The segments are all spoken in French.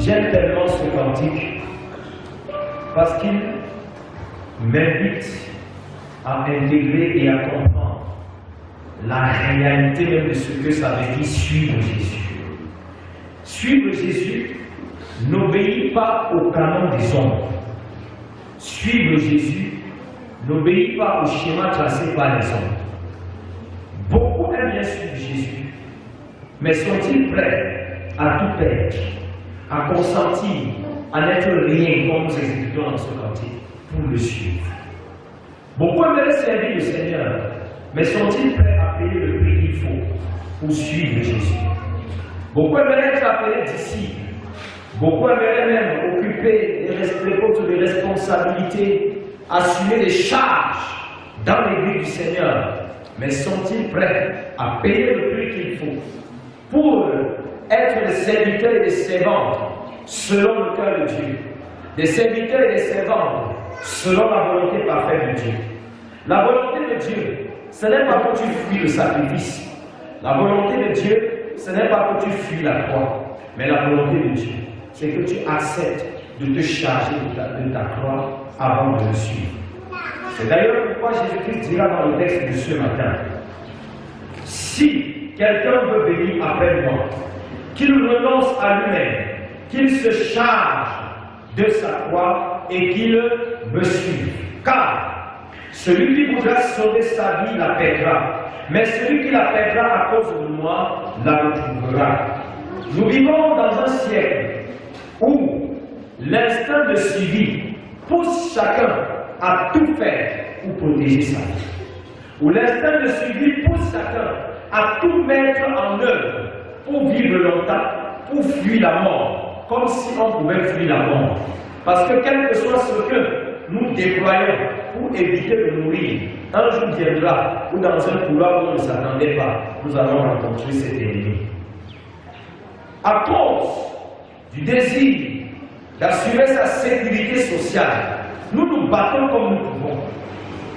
J'aime tellement ce cantique parce qu'il m'invite à intégrer et à comprendre la réalité même de ce que ça veut dire suivre Jésus. Suivre Jésus n'obéit pas au canon des hommes. Suivre Jésus n'obéit pas au schéma tracé par les hommes. Beaucoup aiment bien suivre Jésus, mais sont-ils prêts à tout perdre, à consentir, à n'être rien comme nous exécutons dans ce cantique pour le suivre? Beaucoup aimeraient servir le Seigneur, mais sont-ils prêts à payer le prix qu'il faut pour suivre Jésus? Beaucoup aimeraient être appelés disciples. Beaucoup aimeraient même occuper des postes de responsabilité, assumer des charges dans l'église du Seigneur. Mais sont-ils prêts à payer le prix qu'il faut pour être des serviteurs et des servantes selon le cœur de Dieu? Des serviteurs et des servantes selon la volonté parfaite de Dieu. La volonté de Dieu, ce n'est pas que tu fuis le sacrifice. La volonté de Dieu, ce n'est pas que tu fuis la croix. Mais la volonté de Dieu, c'est que tu acceptes de te charger de ta croix avant de le suivre. C'est d'ailleurs pourquoi Jésus-Christ dira dans le texte de ce matin, si quelqu'un veut venir après moi, qu'il renonce à lui-même, qu'il se charge de sa croix et qu'il me suive. Car celui qui voudra sauver sa vie la perdra, mais celui qui la perdra à cause de moi la retrouvera. Nous vivons dans un siècle où l'instinct de suivi pousse chacun à tout faire pour protéger sa vie. Où l'instinct de suivi pousse chacun à tout mettre en œuvre pour vivre longtemps, pour fuir la mort, comme si on pouvait fuir la mort. Parce que quel que soit ce que nous déployons pour éviter de mourir, un jour viendra où dans un couloir où on ne s'attendait pas, nous allons rencontrer cet ennemi. À cause du désir d'assurer sa sécurité sociale, nous nous battons comme nous pouvons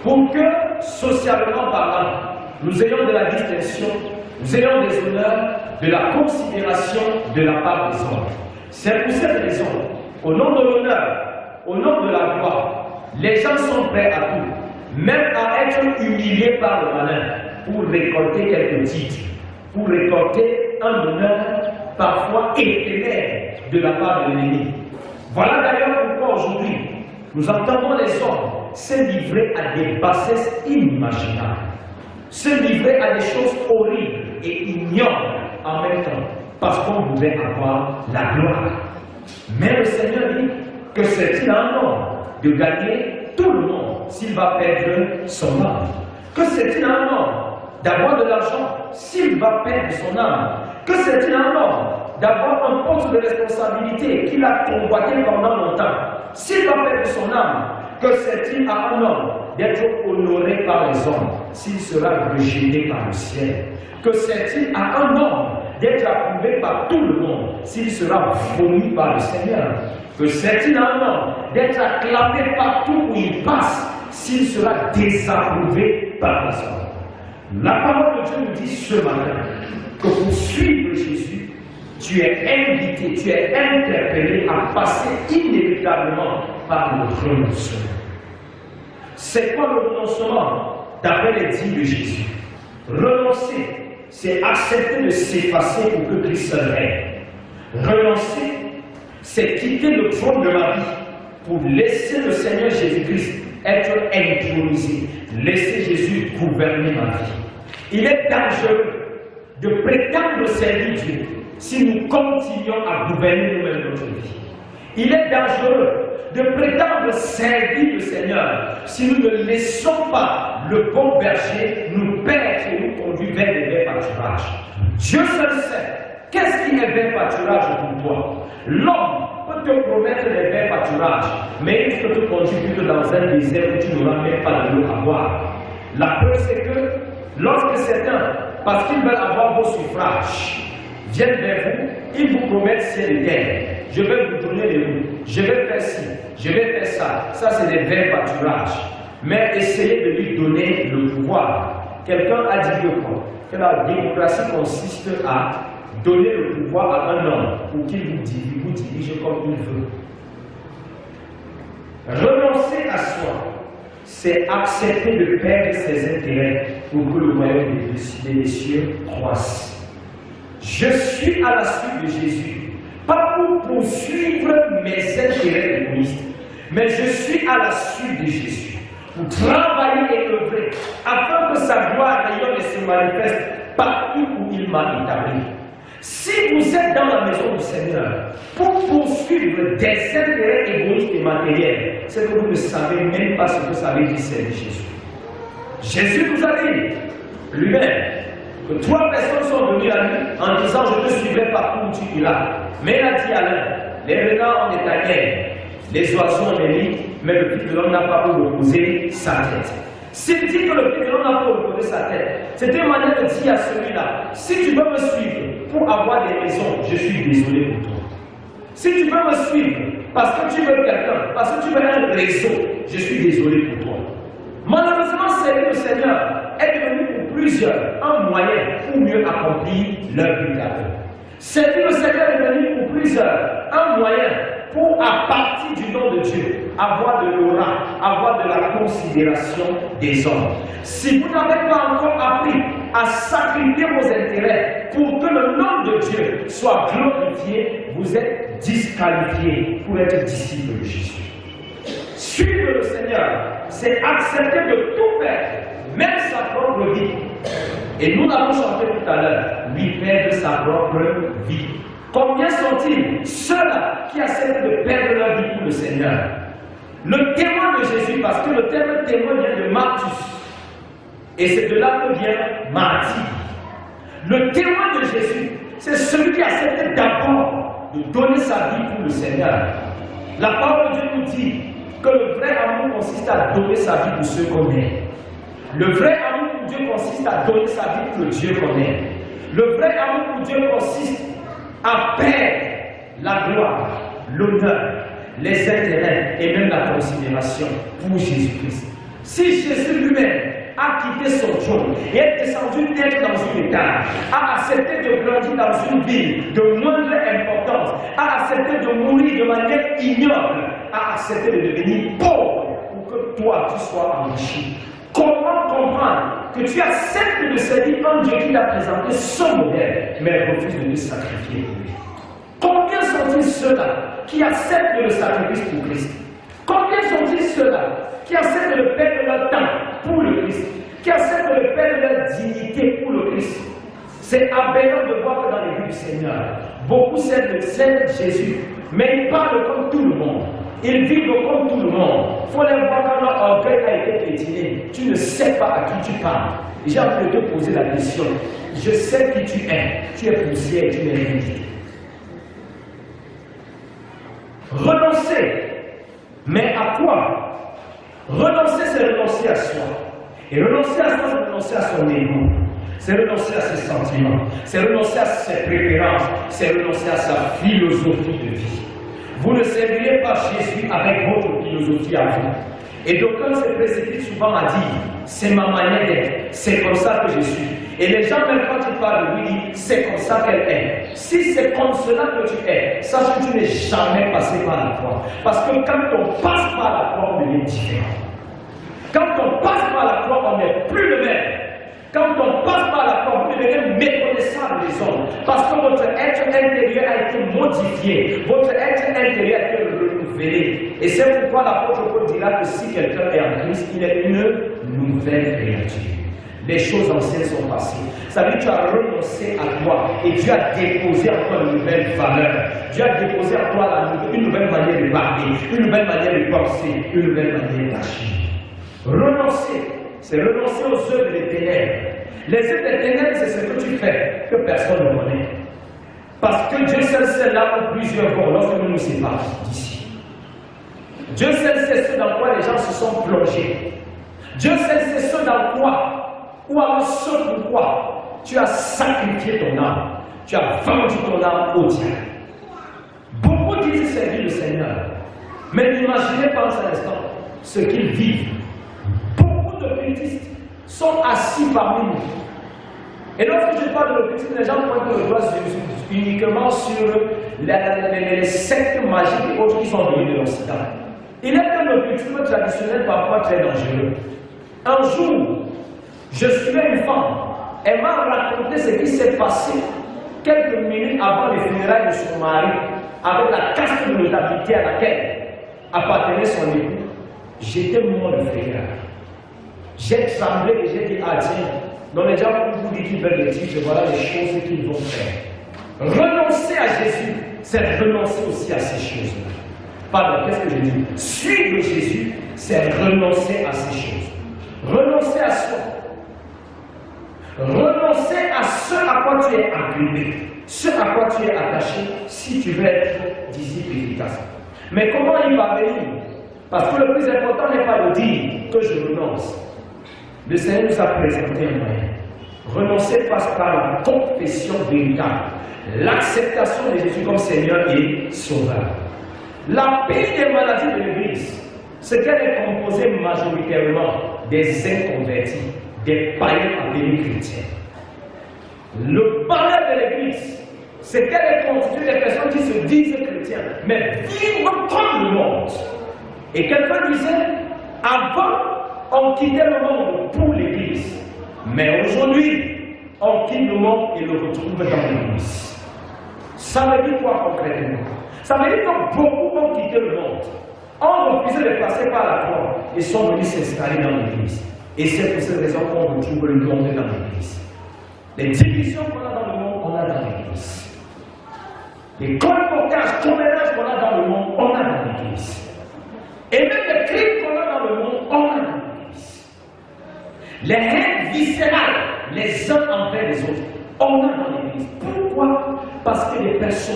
pour que, socialement parlant, nous ayons de la distinction, nous ayons des honneurs, de la considération de la part des hommes. C'est pour cette raison, au nom de l'honneur, au nom de la gloire, les gens sont prêts à tout, même à être humiliés par le malin pour récolter quelques titres, pour récolter un honneur parfois éphémère de la part de l'ennemi. Voilà d'ailleurs pourquoi aujourd'hui, nous entendons les hommes se livrer à des bassesses inimaginables, se livrer à des choses horribles et ignobles en même temps, parce qu'on voudrait avoir la gloire. Mais le Seigneur dit que c'est-il un homme de gagner tout le monde s'il va perdre son âme? Que c'est-il un homme d'avoir de l'argent s'il va perdre son âme? Que c'est-il un homme d'avoir un poste de responsabilité qu'il a convoité pendant longtemps s'il va perdre son âme? Que c'est-il à un homme d'être honoré par les hommes s'il sera rejeté par le ciel? Que c'est-il à un homme d'être approuvé par tout le monde s'il sera vomi par le Seigneur? Que c'est-il à un homme d'être acclamé partout où il passe s'il sera désapprouvé par les hommes? La parole de Dieu nous dit ce matin que pour suivre Jésus, tu es invité, tu es interpellé à passer inévitablement par le renoncement. C'est quoi le renoncement d'après les dits de Jésus? Renoncer, c'est accepter de s'effacer pour que Christ règne. Renoncer, c'est quitter le trône de ma vie pour laisser le Seigneur Jésus-Christ être intronisé, laisser Jésus gouverner ma vie. Il est dangereux de prétendre servir Dieu si nous continuons à gouverner nous-mêmes notre vie. Il est dangereux de prétendre servir le Seigneur si nous ne laissons pas le bon berger nous perdre et nous conduire vers les verts pâturages. Dieu seul sait qu'est-ce qui est vert pâturage pour toi. L'homme peut te promettre les verts pâturages, mais il peut te conduire plutôt dans un désert où tu n'auras même pas de l'eau à boire. La preuve, c'est que lorsque certains, parce qu'ils veulent avoir vos suffrages, viennent vers vous, ils vous promettent ciel et terre. Je vais vous donner les roues, je vais faire ci, je vais faire ça. Ça, c'est des verts pâturages. Mais essayez de lui donner le pouvoir. Quelqu'un a dit que quoi? Que la démocratie consiste à donner le pouvoir à un homme pour qu'il vous dirige comme il veut. Renoncer à soi, c'est accepter de perdre ses intérêts pour que le royaume des cieux croisse. Je suis à la suite de Jésus, pas pour poursuivre mes intérêts égoïstes, mais je suis à la suite de Jésus, pour travailler et œuvrer, afin que sa gloire rayonne et se manifeste partout où il m'a établi. Si vous êtes dans la maison du Seigneur pour poursuivre des intérêts égoïstes et matériels, c'est que vous ne savez même pas ce que ça veut dire servir Jésus. Jésus nous a dit lui-même que 3 personnes sont venues à lui en disant je te suivrai partout où tu iras. Mais il a dit à l'un, les renards ont des tanières, les oiseaux ont des lits, mais le Fils de l'homme n'a pas pour reposer sa tête. S'il dit que le Fils de l'homme n'a pas pour reposer sa tête, c'est une manière de dire à celui-là, si tu veux me suivre pour avoir des maisons, je suis désolé pour toi. Si tu veux me suivre parce que tu veux quelqu'un, parce que tu veux un réseau, je suis désolé pour toi. Malheureusement, servir le Seigneur est devenu pour plusieurs un moyen pour mieux accomplir leur but à eux. Servir le Seigneur est devenu pour plusieurs un moyen pour, à partir du nom de Dieu, avoir de l'aura, avoir de la considération des hommes. Si vous n'avez pas encore appris à sacrifier vos intérêts pour que le nom de Dieu soit glorifié, vous êtes disqualifié pour être disciple de Jésus. Suivre le Seigneur, c'est accepter de tout perdre, même sa propre vie. Et nous l'avons chanté tout à l'heure, lui perdre sa propre vie. Combien sont-ils ceux-là qui acceptent de perdre leur vie pour le Seigneur? Le témoin de Jésus, parce que le terme témoin vient de Martus, et c'est de là que vient martyr. Le témoin de Jésus, c'est celui qui accepte d'abord de donner sa vie pour le Seigneur. La parole de Dieu nous dit que le vrai amour consiste à donner sa vie pour ceux qu'on aime. Le vrai amour pour Dieu consiste à donner sa vie pour le Dieu qu'on aime. Le vrai amour pour Dieu consiste à perdre la gloire, l'honneur, les intérêts et même la considération pour Jésus-Christ. Si Jésus lui-même a quitté son trône et est descendu d'être dans une étage, a accepté de grandir dans une ville de moindre importance, a accepté de mourir de manière ignoble, a accepté de devenir pauvre pour que toi tu sois enrichi. Comment comprendre que tu acceptes de servir un Dieu qui t'a présenté son modèle, mais refuse de le sacrifier pour lui? Combien sont-ils ceux-là qui acceptent le sacrifice pour Christ? Combien sont-ils ceux-là qui acceptent de perdre leur temps pour le Christ, qui acceptent de perdre leur dignité pour le Christ? C'est aberrant de voir que dans les vies du Seigneur, beaucoup servent Jésus, mais ils parlent comme tout le monde. Ils vivent comme tout le monde. Il faut les voir quand leur orgueil a été piétiné. Tu ne sais pas à qui tu parles. J'ai envie de te poser la question. Je sais qui tu es. Tu es poussière et tu n'es rien du tout. Renoncer. Mais à quoi? Renoncer, c'est renoncer à soi. Et renoncer à soi, c'est renoncer à son ego. C'est renoncer à ses sentiments. C'est renoncer à ses préférences. C'est renoncer à sa philosophie de vie. Vous ne servirez pas Jésus avec votre philosophie à vous. Et d'aucuns se précipitent souvent à dire, c'est ma manière d'être, c'est comme ça que je suis. Et les gens, même quand ils parlent de lui, disent, c'est comme ça qu'elle est. Si c'est comme cela que tu es, sache que tu n'es jamais passé par la croix. Parce que quand on passe par la croix, on devient différent. Quand on passe par la croix, on n'est plus le même. Quand on passe par la croix, vous devenez méconnaissable des hommes. Parce que votre être intérieur a été modifié. Votre être intérieur a été renouvelé. Et c'est pourquoi l'apôtre Paul dira que si quelqu'un est en Christ, il est une nouvelle créature. Les choses anciennes sont passées. Ça veut dire que tu as renoncé à toi et Dieu a déposé en toi une nouvelle valeur. Dieu a déposé en toi une nouvelle manière de parler, une nouvelle manière de penser, une nouvelle manière d'agir. Renoncer, c'est renoncer aux œuvres des ténèbres. Les œuvres des ténèbres, c'est ce que tu fais, que personne ne connaît. Parce que Dieu seul sait là où plusieurs vont lorsque nous nous séparons d'ici. Dieu seul sait ce dans quoi les gens se sont plongés. Dieu seul sait ce dans quoi, ou alors ce pourquoi tu as sacrifié ton âme. Tu as vendu ton âme au diable. Beaucoup disent servir le Seigneur. Mais n'imaginez pas un instant ce qu'ils vivent. Beaucoup de cultistes sont assis parmi nous. Et lorsque je parle de l'occultisme, les gens pointent le doigt uniquement sur les sectes magiques et autres qui sont venus de l'Occident. Il est un occultisme traditionnel parfois très dangereux. Un jour, je suivais une femme. Elle m'a raconté ce qui s'est passé quelques minutes avant les funérailles de son mari, avec la caste de notabilité à laquelle appartenait son époux. J'étais mort de frayeur. J'ai tremblé et j'ai dit, ah tiens, dans les gens qui vous disent qu'ils veulent les titres, voilà les choses qu'ils vont faire. Renoncer à Jésus, c'est renoncer aussi à ces choses-là. Pardon, qu'est-ce que je dis? Suivre Jésus, c'est renoncer à ces choses. Renoncer à soi. Renoncer à ce à quoi tu es incliné, ce à quoi tu es attaché, si tu veux être disciple efficace. Mais comment il va venir? Parce que le plus important n'est pas de dire que je renonce. Le Seigneur nous a présenté un moyen. Renoncer passe par la confession véritable, l'acceptation de Jésus comme Seigneur et Sauveur. La pire des maladies de l'Église, c'est qu'elle est composée majoritairement des inconvertis, des païens appelés chrétiens. Le malheur de l'Église, c'est qu'elle est constituée des personnes qui se disent chrétiens, mais vivent comme le monde. Et quelqu'un disait, avant, on quittait le monde pour l'Église. Mais aujourd'hui, on quitte le monde et le retrouve dans l'Église. Ça veut dire quoi concrètement? Ça veut dire que beaucoup ont quitté le monde, ont refusé de passer par la croix et sont venus s'installer dans l'Église. Et c'est pour cette raison qu'on retrouve le monde dans l'Église. Les divisions qu'on a dans le monde, on a dans l'Église. Les colportages, commérages qu'on a dans le monde, on a dans l'Église. Et même les crimes qu'on a dans le monde, on a dans l'Église. Les haines viscérales, les uns envers les autres, on a dans l'Église. Pourquoi? Parce que les personnes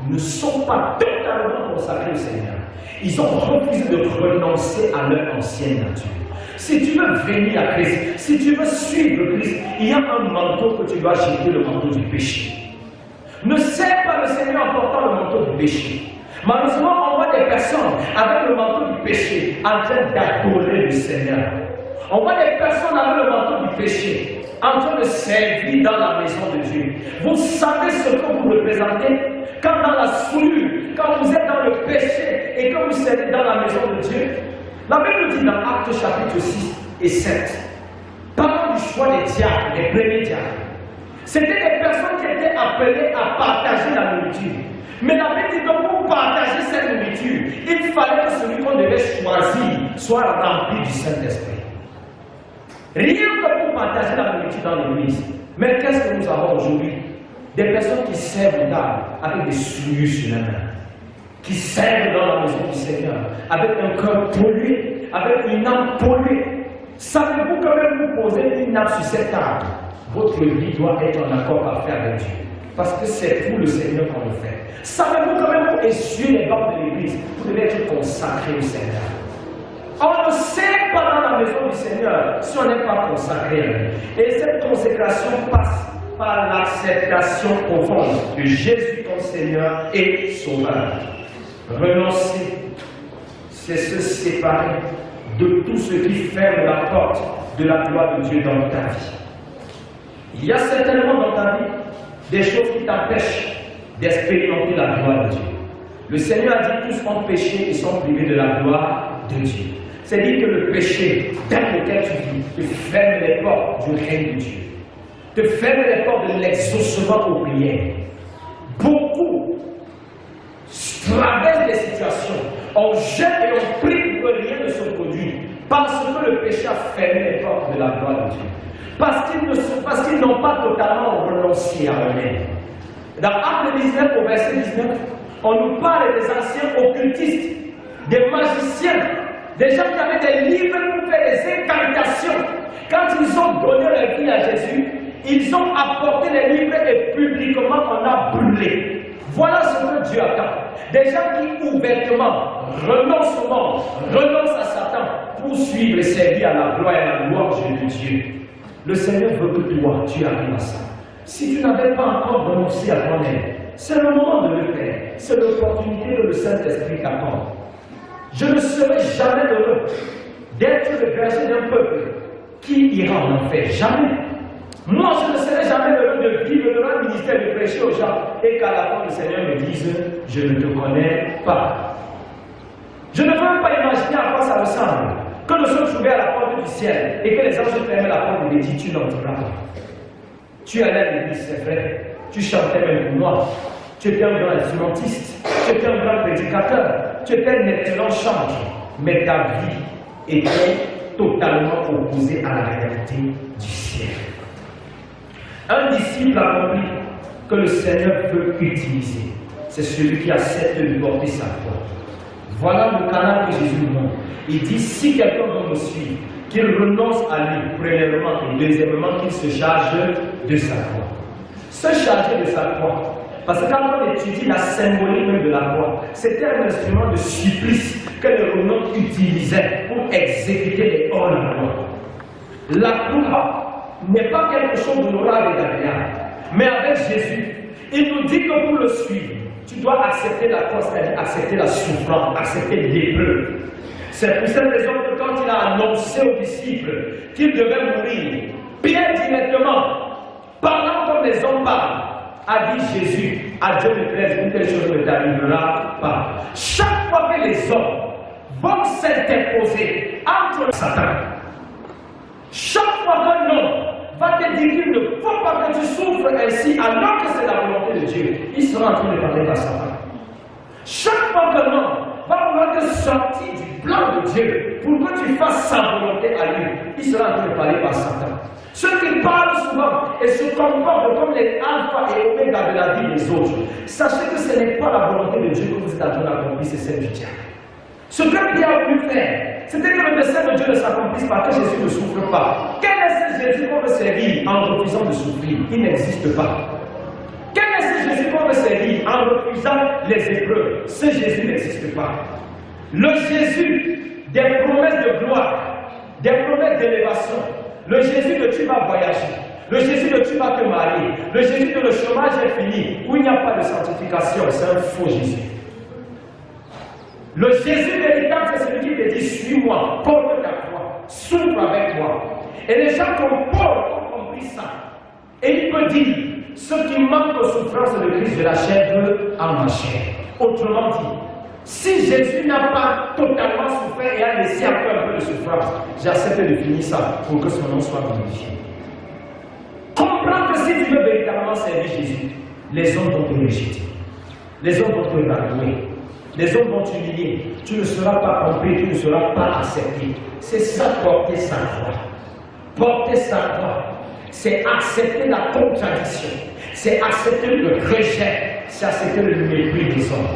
ne sont pas totalement consacrées au Seigneur. Ils ont refusé de renoncer à leur ancienne nature. Si tu veux venir à Christ, si tu veux suivre Christ, il y a un manteau que tu dois jeter, le manteau du péché. Ne sers pas le Seigneur en portant le manteau du péché. Malheureusement, on voit des personnes avec le manteau du péché en train d'adorer le Seigneur. On voit des personnes avec le manteau du péché en train de servir dans la maison de Dieu. Vous savez ce que vous représentez quand dans la souillure, quand vous êtes dans le péché et que vous servez dans la maison de Dieu. La Bible dit dans Actes chapitre 6 et 7, parlant du choix des diacres, des premiers diacres, c'était des personnes qui étaient appelées à partager la nourriture. Mais la Bible dit que pour partager cette nourriture, il fallait que celui qu'on devait choisir soit rempli du Saint-Esprit. Rien que pour partager la nourriture dans l'église. Mais qu'est-ce que nous avons aujourd'hui? Des personnes qui servent les table avec des souillures sur la main, qui servent dans la maison du Seigneur, avec un cœur pollué, avec une âme polluée. Savez-vous que même vous posez une âme sur cette table, votre vie doit être en accord parfait avec Dieu. Parce que c'est pour le Seigneur qu'on le fait. Savez-vous que même pour essuyer les bancs de l'église, vous devez être consacré au Seigneur. On ne sert pas dans la maison du Seigneur si on n'est pas consacré à lui. Et cette consécration passe par l'acceptation profonde de Jésus comme Seigneur et Sauveur. Renoncer, c'est se séparer de tout ce qui ferme la porte de la gloire de Dieu dans ta vie. Il y a certainement dans ta vie des choses qui t'empêchent d'expérimenter la gloire de Dieu. Le Seigneur a dit tous ont péché et sont privés de la gloire de Dieu. C'est-à-dire que le péché dans lequel tu vis te ferme les portes du règne de Dieu, te ferme les portes de l'exaucement aux prières. Beaucoup traversent des situations, on jette et on prie pour que rien ne se produise, parce que le péché a fermé les portes de la gloire de Dieu. Parce qu'ils n'ont pas totalement renoncé à eux-mêmes. Dans Actes 19, au verset 19, on nous parle des anciens occultistes, des magiciens, des gens qui avaient des livres pour faire des incantations. Quand ils ont donné leur vie à Jésus, ils ont apporté les livres et publiquement on a brûlé. Voilà ce que Dieu attend. Des gens qui ouvertement renoncent au monde, renoncent à Satan pour suivre et servir à la gloire et à la louange de Dieu. Le Seigneur veut que toi, tu arrives à ça. Si tu n'avais pas encore renoncé à toi-même, c'est le moment de le faire. C'est l'opportunité que le Saint-Esprit t'apporte. Je ne serai jamais heureux d'être le berger d'un peuple qui ira en enfer. Jamais. Moi, je ne serai jamais heureux de vivre dans le ministère de prêcher aux gens et qu'à la fin, le Seigneur me dise, je ne te connais pas. Je ne peux même pas imaginer à quoi ça ressemble. Que nous sommes trouvés à la porte du ciel et que les anges ferment la porte et disent, tu n'entreras pas. Tu allais à l'église, c'est vrai. Tu chantais même pour moi. Tu étais un grand instrumentiste. Tu étais un grand prédicateur. Tu étais un excellent chanteur. Mais ta vie était totalement opposée à la réalité du ciel. Un disciple accompli que le Seigneur veut utiliser, c'est celui qui accepte de porter sa foi. Voilà le canal que Jésus montre. Il dit, si quelqu'un veut me suivre, qu'il renonce à lui, premièrement, et deuxièmement, qu'il se charge de sa foi. Se charger de sa foi. Parce que quand on étudie la symbolique même de la croix, c'était un instrument de supplice que les Romains utilisaient pour exécuter les ordres de la loi. La croix n'est pas quelque chose d'honorable et d'agréable. Mais avec Jésus, il nous dit que pour le suivre, tu dois accepter la croix, c'est-à-dire accepter la souffrance, accepter l'épreuve. C'est pour cette raison que quand il a annoncé aux disciples qu'ils devaient mourir, Pierre directement, parlant comme les hommes parlent, a dit Jésus, à Dieu ne plaise, une telle chose ne t'arrivera pas. Chaque fois que les hommes vont s'interposer entre Satan, chaque fois qu'un homme va te dire qu'il ne faut pas que tu souffres ainsi alors que c'est la volonté de Dieu, il sera en train de parler par Satan. Chaque fois qu'un homme va vouloir te sortir du plan de Dieu pour que tu fasses sa volonté à lui, il sera en train de parler par Satan. Ceux qui parlent souvent et se comportent comme les alpha et oméga de la vie des autres, sachez que ce n'est pas la volonté de Dieu que vous êtes en train d'accomplir, c'est celle du diable. Ce que Pierre a voulu faire, c'était que le dessein de Dieu ne s'accomplisse pas, que Jésus ne souffre pas. Quel est ce Jésus qu'on veut servir en refusant de souffrir? Il n'existe pas. Quel est ce Jésus qu'on veut servir en refusant les épreuves? Ce Jésus n'existe pas. Le Jésus des promesses de gloire, des promesses d'élévation, le Jésus de tu vas voyager, le Jésus de tu vas te marier, le Jésus de le chômage est fini, où il n'y a pas de sanctification, c'est un faux Jésus. Le Jésus véritable, c'est celui qui te dit, suis-moi, porte ta croix, souffre avec moi. Et les gens comme Paul ont compris ça. Et il peut dire, ce qui manque aux souffrances de Christ, de la chair en ma chair. Autrement dit, si Jésus n'a pas totalement souffert et a laissé encore un peu de souffrance, j'accepte de finir ça pour que son nom soit glorifié. Comprends que si tu veux véritablement servir Jésus, les hommes vont te rejeter. Les hommes vont te rallouer. Les hommes vont t'humilier. Tu ne seras pas compris, tu ne seras pas accepté. C'est ça, porter sa croix. Porter sa croix, c'est accepter la contradiction. C'est accepter le rejet. C'est accepter le mépris des hommes.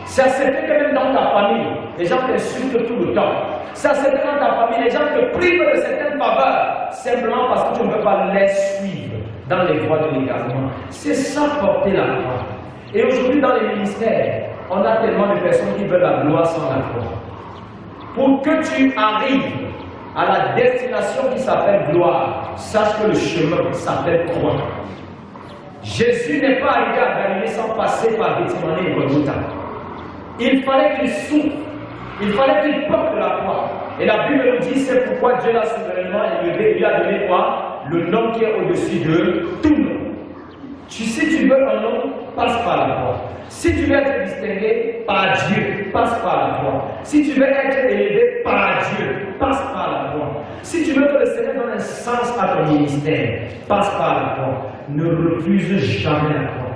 C'est accepter que même dans ta famille, les gens t'insultent tout le temps. C'est accepter dans ta famille, les gens te privent de certaines faveurs, simplement parce que tu ne peux pas les suivre dans les voies de l'égarement. C'est ça, porter la croix. Et aujourd'hui, dans les ministères, on a tellement de personnes qui veulent la gloire sans la croix. Pour que tu arrives à la destination qui s'appelle gloire, sache que le chemin s'appelle croix. Jésus n'est pas arrivé à Galilée sans passer par Gethsemane et Golgotha. Il fallait qu'il souffre, il fallait qu'il porte la croix. Et la Bible nous dit, c'est pourquoi Dieu l'a souverainement élevé, lui a donné quoi? Le nom qui est au-dessus de tout nom. Si tu veux un nom, passe par la croix. Si tu veux être distingué par Dieu, passe par la croix. Si tu veux être élevé par Dieu, passe par la croix. Si tu veux que le Seigneur donne un sens à ton ministère, passe par la croix. Ne refuse jamais la croix.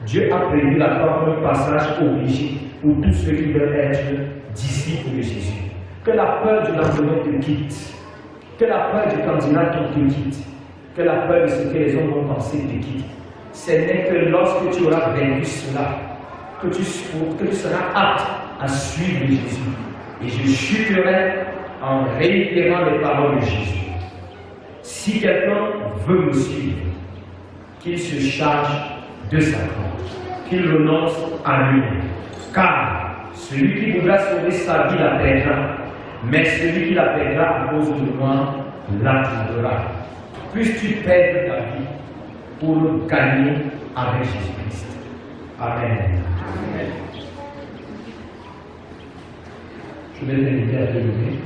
Dieu a prévu la croix comme un passage obligé pour tous ceux qui veulent être disciples de Jésus. Que la peur du lendemain te quitte. Que la peur du candidat te quitte. Que la peur de ce que les hommes vont penser te quitte. Ce n'est que lorsque tu auras vaincu cela que tu seras apte à suivre Jésus. Et je chuterai en réitérant les paroles de Jésus. Si quelqu'un veut me suivre, qu'il se charge de sa croix, qu'il renonce à lui. Car celui qui voudra sauver sa vie la perdra, mais celui qui la perdra à cause de moi la trouvera. Puisses-tu perdre ta vie pour gagner avec Jésus-Christ. Amen. Amen. Je vais t'inviter à te lever.